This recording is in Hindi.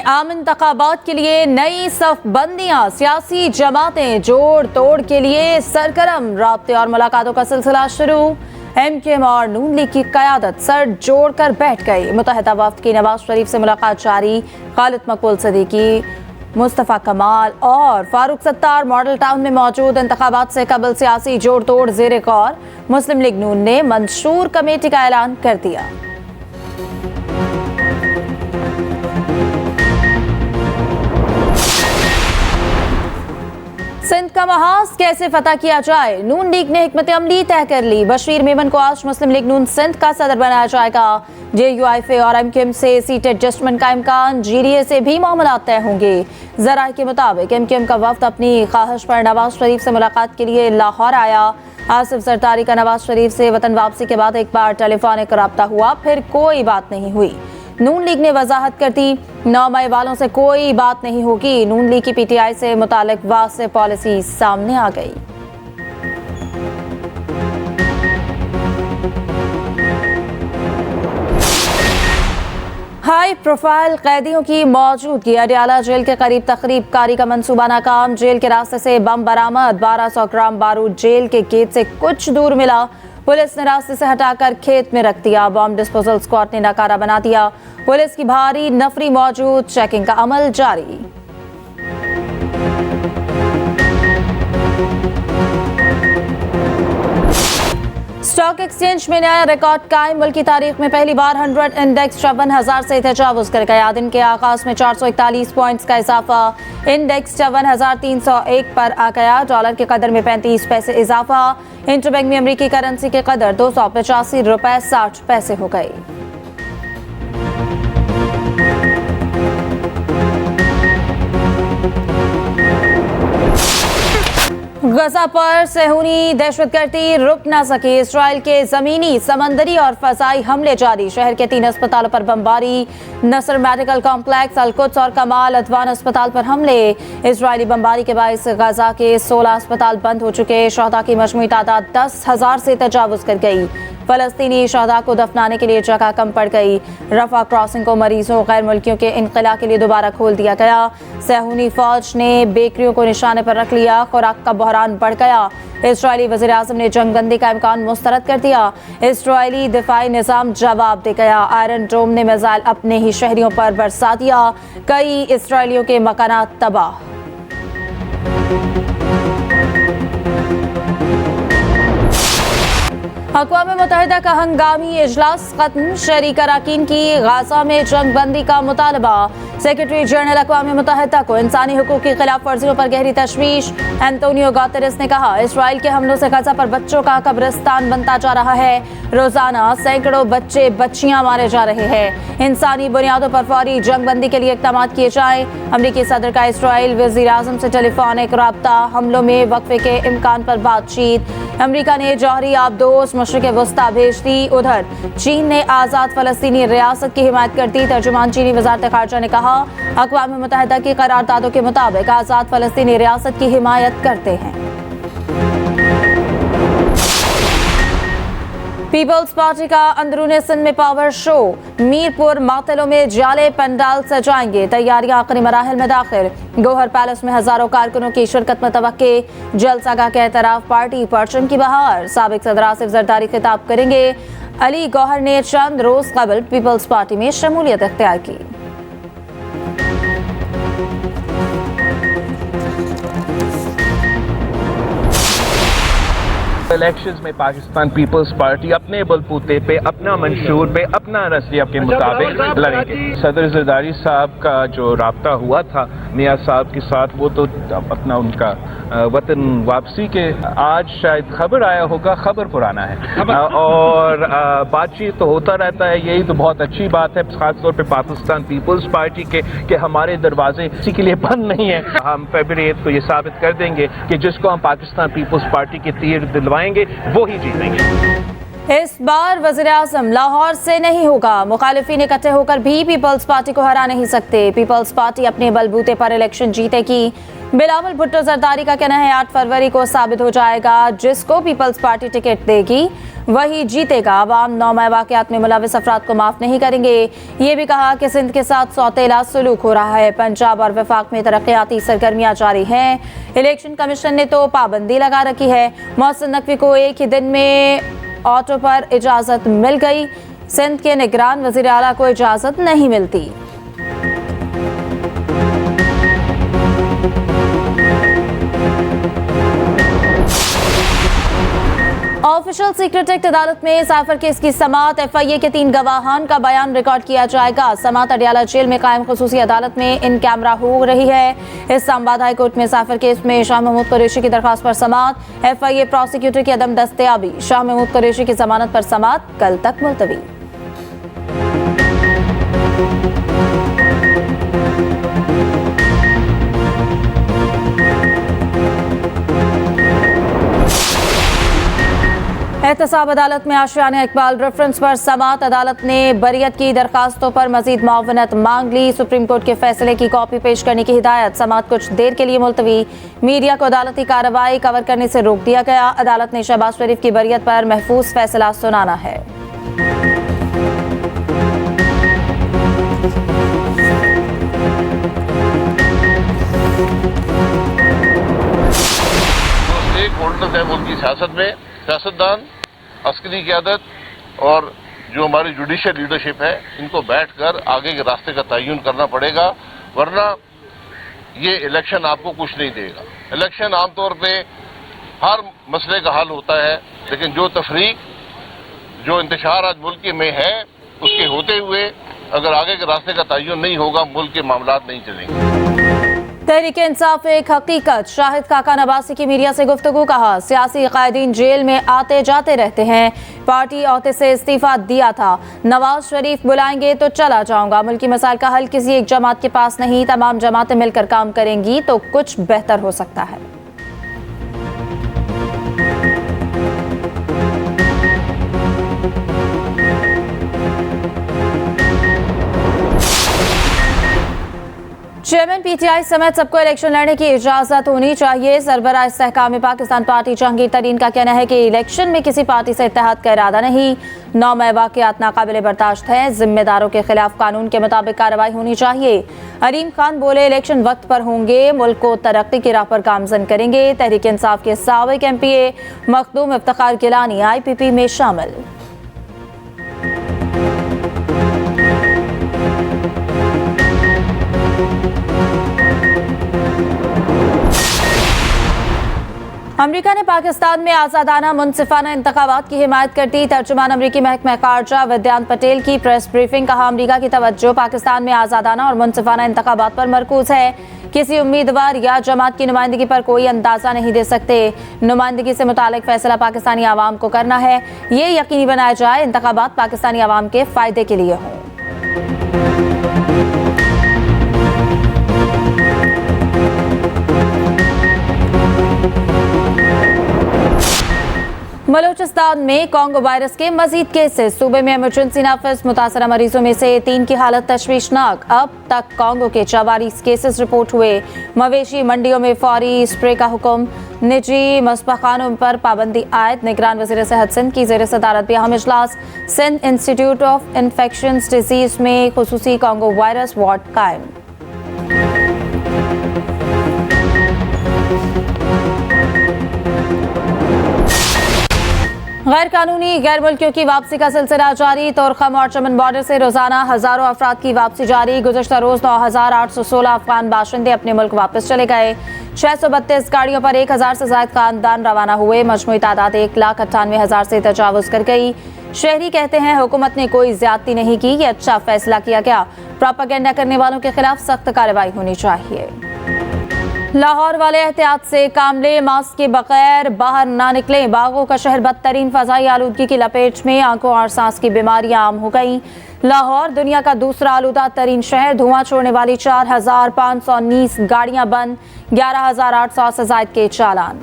आम इंतखाबात के लिए नई सफबंदियां, सियासी जमातें जोड़ तोड़ के लिए सरगर्म, राब्ते और मुलाकातों का सिलसिला शुरू। एमकेएम और नून लीग की कयादत सर जोड़कर बैठ गई। मुत्तहिदा वफ्द की नवाज शरीफ से मुलाकात जारी। खालिद मकबूल सिद्दीकी, मुस्तफ़ा कमाल और फारूक सत्तार मॉडल टाउन में मौजूद। इंतखाबात से कबल सियासी जोड़ तोड़ ज़ेरे गौर। मुस्लिम लीग नून ने मंशूर कमेटी का ऐलान कर दिया। सिंध का महाज कैसे फतह किया जाए, नून लीग ने हिकमत अमली तय कर ली। बशीर मेमन को आज मुस्लिम लीग नून सिंध का सदर बनाया जाएगा। JUIF और एमकेएम से सीट एडजस्टमेंट का इम्कान, GDA से भी मामला तय होंगे। जराये के मुताबिक एमकेएम का वफ्द अपनी ख्वाहिश पर नवाज शरीफ से मुलाकात के लिए लाहौर आया। आसिफ जरदारी का नवाज शरीफ से वतन वापसी के बाद एक बार टेलीफोनिक रब्ता हुआ, फिर कोई बात नहीं हुई। नून लीग ने वजाहत कर दी, 9 मई वालों से कोई बात नहीं होगी। नून लीग की PTI से मुतालिक वाज़ेह पॉलिसी सामने आ गई। हाई प्रोफाइल कैदियों की मौजूदगी, अडियाला जेल के करीब तकरीब कारी का मंसूबा नाकाम। जेल के रास्ते से बम बरामद, 1200 ग्राम बारूद जेल के गेट से कुछ दूर मिला। पुलिस ने रास्ते से हटाकर खेत में रख दिया। बॉम्ब डिस्पोजल स्क्वाड ने नाकारा बना दिया। पुलिस की भारी नफरी मौजूद, चेकिंग का अमल जारी। स्टॉक एक्सचेंज में नया रिकॉर्ड कायम। मुल्क की तारीख में पहली बार 100 इंडेक्स 54,000 से तजावुज कर गया। दिन के आगाज में 441 पॉइंट्स का इजाफा। इंडेक्स 54,301 पर आ गया। डॉलर के कदर में 35 पैसे इजाफा। इंटरबैंक में अमरीकी करेंसी के कदर 285 रुपए 60 पैसे हो गई। गजा पर सेहूनी दहशतगर्दी रुक न सकी। इसराइल के जमीनी, समंदरी और फजाई हमले जारी। शहर के 3 अस्पतालों पर बमबारी। नसर मेडिकल कॉम्प्लेक्स, अल-कुद्स और कमाल अदवान अस्पताल पर हमले। इसराइली बमबारी के बायस गजा के 16 अस्पताल बंद हो चुके। शहदा की मजमूई तादाद 10,000 से तजावुज कर गई। फलस्तीनी शहदा को दफनाने के लिए जगह कम पड़ गई। रफा क्रॉसिंग को मरीजों गैर मुल्कियों के इनकला के लिए दोबारा खोल दिया गया। सेहूनी फौज ने बेकरियों को निशाने पर रख लिया। खुराक का बहरान बढ़ गया। इसराइली वज़ीर आज़म ने जंगबंदी का इम्कान मुस्तरद कर दिया। इसराइली दिफाई निज़ाम जवाब दे गया। आयरन डोम ने मिसाइल अपने ही शहरियों पर बरसा दिया। कई इसराइलियों के मकानात तबाह। अक़वाम मुत्तहिदा का हंगामी इजलास खत्म। शहरी अरकान की गाजा में जंगबंदी का मुतालबा। सेक्रेटरी जनरल अक़वाम मुत्तहिदा को इंसानी हुकूक की खिलाफ वर्जियों पर गहरी तशवीश। एंटोनियो गुतेरेस ने कहा, इसराइल के हमलों से गजा पर बच्चों का कब्रिस्तान बनता जा रहा है। रोजाना सैकड़ों बच्चे बच्चियां मारे जा रहे हैं। इंसानी बुनियादों पर फौरी जंगबंदी के लिए इक़दाम किए जाएं। अमरीकी सदर का इसराइल वज़ीर आज़म से टेलीफोनिक रब्ता। हमलों में वक्फे के इम्कान पर बातचीत। अमरीका ने जौहरी आबदोस मशरिक़ वस्ता भेज दी। उधर चीन ने आज़ाद फ़लस्तीनी रियासत की हिमायत कर दी। तर्जुमान चीनी वज़ारत ख़ारजा ने कहा, अक़वाम मुत्तहिदा की करारदादों के मुताबिक आज़ाद फ़लस्तीनी रियासत की हिमायत करते हैं। पीपल्स पार्टी का अंदरूनी सिंध में पावर शो। मीरपुर मातलों में जाले पंडाल सजाएंगे। तैयारियां आखिरी मराहिल में दाखिल। गौहर पैलेस में हजारों कारकुनों की शिरकत मुतवक्के। जलसागाह के एतराफ पार्टी परचम की बहार। साबिक सदर आसिफ जरदारी खिताब करेंगे। अली गौहर ने चंद रोज कबल पीपल्स पार्टी में शमूलियत इख्तियार की। इलेक्शंस में पाकिस्तान पीपल्स पार्टी अपने बलबूते पे, अपना मंशूर पे, अपना नजरिया के मुताबिक लड़ेंगे। सदर जरदारी साहब का जो राब्ता हुआ था मियां साहब के साथ, वो तो अपना उनका वतन वापसी के आज शायद खबर आया होगा। खबर पुराना है और बातचीत तो होता रहता है। यही तो बहुत अच्छी बात है, खासतौर पे पाकिस्तान पीपल्स पार्टी के कि हमारे दरवाजे किसी के लिए बंद नहीं है। हम फरवरी 8 को ये साबित कर देंगे कि जिसको हम पाकिस्तान पीपल्स पार्टी के तीर दिलवाएंगे वो ही जीतेंगे। इस बार वज़ीर आज़म लाहौर से नहीं होगा। मुखालिफिन इकट्ठे होकर भी पीपल्स पार्टी को हरा नहीं सकते। पीपल्स पार्टी अपने बलबूते पर इलेक्शन जीतेगी। बिलावल भुट्टो जरदारी का कहना है 8 फरवरी को साबित हो जाएगा जिसको पीपल्स पार्टी टिकट देगी वही जीतेगा। अवाम 9 मई वाकयात में मुलविस अफराद को माफ नहीं करेंगे। ये भी कहा कि सिंध के साथ सौतेला सलूक हो रहा है। पंजाब और वफाक में तरक्याती सरगर्मियां जारी हैं। इलेक्शन कमीशन ने तो पाबंदी लगा रखी है। मोहसिन नकवी को एक ही दिन में ऑटो पर इजाजत मिल गई। सिंध के निगरान वजीर आला को इजाजत नहीं मिलती। ऑफिशियल सीक्रेट एक्ट अदालत में साइफर केस की समाअत। एफआईए के 3 गवाहान का बयान रिकॉर्ड किया जाएगा। समाअत अडियाला जेल में कायम खुसूसी अदालत में इन कैमरा हो रही है। इस्लामाबाद हाई कोर्ट में साइफर केस में शाह महमूद कुरैशी की दरखास्त पर समाअत। एफआईए प्रोसिक्यूटर की अदम दस्तयाबी। शाह महमूद कुरैशी की जमानत पर समाअत कल तक मुलतवी। एहतसाब अदालत में आशियाना इकबाल रेफरेंस पर समाअत। अदालत ने बरियत की दरखास्तों पर मजीद मुआवनत मांग ली। सुप्रीम कोर्ट के फैसले की कॉपी पेश करने की हिदायत। समाअत कुछ देर के लिए मुलतवी। मीडिया को अदालती कार्रवाई कवर करने से रोक दिया गया। अदालत ने शहबाज शरीफ की बरियत पर महफूज फैसला सुनाना है। स्टेक होल्डर्स हैं मुल्क की सियासत में, सियासतदान, अस्करी क़यादत और जो हमारी जुडिशियल लीडरशिप है, इनको बैठकर आगे के रास्ते का तयन करना पड़ेगा, वरना ये इलेक्शन आपको कुछ नहीं देगा। इलेक्शन आमतौर पे हर मसले का हल होता है, लेकिन जो तफरीक, जो इंतशार आज मुल्क में है, उसके होते हुए अगर आगे के रास्ते का तयन नहीं होगा, मुल्क के मामलात नहीं चलेंगे। तहरीक इंसाफ एक हकीकत। शाहिद खाका नवासी की मीडिया से गुफ्तगू। कहा सियासी कायदीन जेल में आते जाते रहते हैं। पार्टी ओहदे से इस्तीफा दिया था। नवाज शरीफ बुलाएंगे तो चला जाऊंगा। मुल्की मसाइल का हल किसी एक जमात के पास नहीं, तमाम जमातें मिलकर काम करेंगी तो कुछ बेहतर हो सकता है। चेयरमैन पीटीआई समेत सबको इलेक्शन लड़ने की इजाजत होनी चाहिए। सरबराह इस्तेहकाम पाकिस्तान पार्टी जहांगीर तरीन का कहना है कि इलेक्शन में किसी पार्टी से इत्तेहाद का इरादा नहीं। 9 मई वाकयात नाकाबिले बर्दाश्त है। जिम्मेदारों के खिलाफ कानून के मुताबिक कार्रवाई होनी चाहिए। अरीम खान बोले इलेक्शन वक्त पर होंगे, मुल्क को तरक्की की राह पर गामजन करेंगे। तहरीक इंसाफ के साबिक MPA मखदूम इफ्तिखार गिलानी IPP में शामिल। अमरीका ने पाकिस्तान में आज़ादाना मुनसिफाना इंतखाबात की हिमायत करती। तर्जुमान अमरीकी महकमा खारजा विद्यांत पटेल की प्रेस ब्रीफिंग। कहा अमरीका की तवज्जो पाकिस्तान में आज़ादाना और मुनसिफाना इंतखाबात पर मरकूज है। किसी उम्मीदवार या जमात की नुमाइंदगी पर कोई अंदाजा नहीं दे सकते। नुमाइंदगी से मुतालिक फैसला पाकिस्तानी आवाम को करना है। ये यकीनी बनाया जाए इंतखाबात पाकिस्तानी आवाम के फायदे के लिए हों। बलूचिस्तान में कोंगो वायरस के मजीद केसेस। सूबे में इमरजेंसी नाफिज। मुतासरा मरीजों में से 3 की हालत तशवीशनाक। अब तक कोंगो के 44 केसेस रिपोर्ट हुए। मवेशी मंडियों में फौरी स्प्रे का हुक्म। निजी मस्बखानों पर पाबंदी आयद। निगरान वज़ीर सेहत सिंध की ज़ेर सदारत भी अहम इजलास। Sindh institute of infections disease में खुसूसी कोंगो वायरस वार्ड कायम। गैर कानूनी गैर मुल्कियों की वापसी का सिलसिला जारी। तोरखम और चमन बॉर्डर से रोजाना हजारों अफराद की वापसी जारी। गुज़श्ता रोज 9,816 अफगान बाशिंदे अपने मुल्क वापस चले गए। 632 गाड़ियों पर 1,000 से ज़ायद खानदान रवाना हुए। मजमूई तादाद 1,98,000 से तजावुज़ कर गई। शहरी कहते हैं हुकूमत ने कोई ज्यादती नहीं की, ये अच्छा फैसला किया गया। प्रोपेगेंडा करने वालों के खिलाफ सख्त कार्रवाई होनी चाहिए। लाहौर वाले एहतियात से काम लें, मास्क के बगैर बाहर ना निकलें। बागों का शहर बदतरीन फजाई आलूदगी की लपेट में। आंखों और सांस की बीमारियां आम हो गईं। लाहौर दुनिया का दूसरा आलूदा तरीन शहर। धुआं छोड़ने वाली 4,519 गाड़ियां बंद। 11,800 से जायद के चालान।